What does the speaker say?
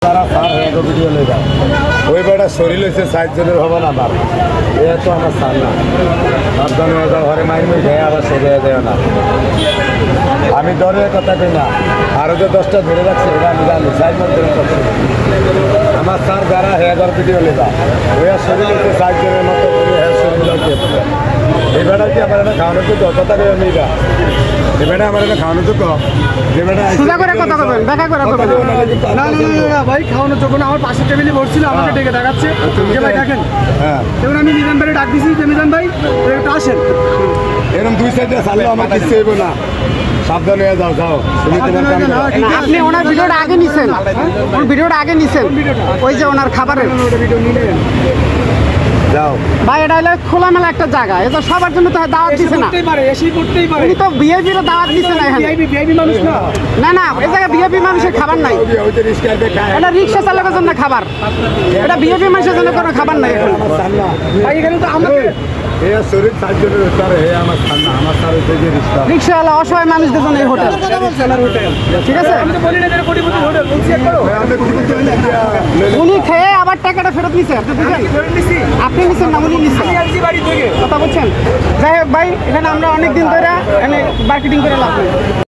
তারা সার হয়ে ভিডিও লয়ে যায় ওই বেটা শরীর হয়েছে 60 জনের হবে না আমার এ তো আমার সার না সাবধান হয়ে যাও ঘরে মাইন দেয় আবার সোজা দেয় না আমি ডরের কথা কই না আরও যে 10টা ধরে রাখছি এটা আমি জানি 60 জন ধরে রাখছি আমার সার যারা হেয়ার ভিডিও লয়ে যায় ওই শরীর হয়েছে 60 জনের মতো করে হেয়ার শরীর লাগছে এই বেটা কি আমার একটা খাওয়ানোর তো কথা কই আমি এটা এই বেটা আমার একটা খাওয়ানোর তো যে বেটা সোজা করে কথা বলবেন দেখা করে কথা বলবেন না ভাই খাওয়ানো যখন আমার পাশের টেবিলে বসছিল আমাকে ডেকে দেখাচ্ছে যে ভাই দেখেন হ্যাঁ এবার আমি মিজান ভাই ডাক দিছি যে মিজান ভাই একটু আসেন এরকম দুই সাইডে চাললে আমার কিছু হইব না সাবধান হয়ে যাও যাও তুমি তোমার কাম করো। না, আপনি ওনার ভিডিওটা আগে নিছেন ওনার ভিডিওটা আগে নিছেন ওই যে ওনার খাবারের ভিডিও নিলেন যাও ভাই এটা হলো খোলামেলা একটা জায়গা এটা সবার জন্য তো দাওয়াত এসে দিছে না করতেই পারে এসেই করতেই পারে উনি তো ভিআইপি র দাওয়াত দিছে না এখানে ভিআইপি মানুষ না না না এই জায়গায় ভিআইপি মানুষের খাবার নাই ওই যে রিস্কার দেখায় এটা রিক্সা চালকের জন্য খাবার এটা ভিআইপি মানুষের জন্য কোনো খাবার নাই এখন আমার সার না ভাই এখানে তো আমাকে এ শরীর 60 জনের ভিতরে হে আমার সার না আমার সার হচ্ছে যে রিস্কা রিক্সাওয়ালা অসহায় মানুষদের জন্য এই হোটেল ঠিক আছে আমি তো বলি না যে কোটিপতি হোটেল বলছি এক করো আমি কিছু কই না উনি খেয়ে আবার টাকাটা ফেরত নিছে আপনি বুঝলেন ফেরত দিছি আপনি নিছেন না উনি নিছেন আমি আসছি বাড়ি থেকে কথা বলছেন যাই হোক ভাই এখানে আমরা অনেক দিন ধরে এখানে মার্কেটিং করে লাভ করি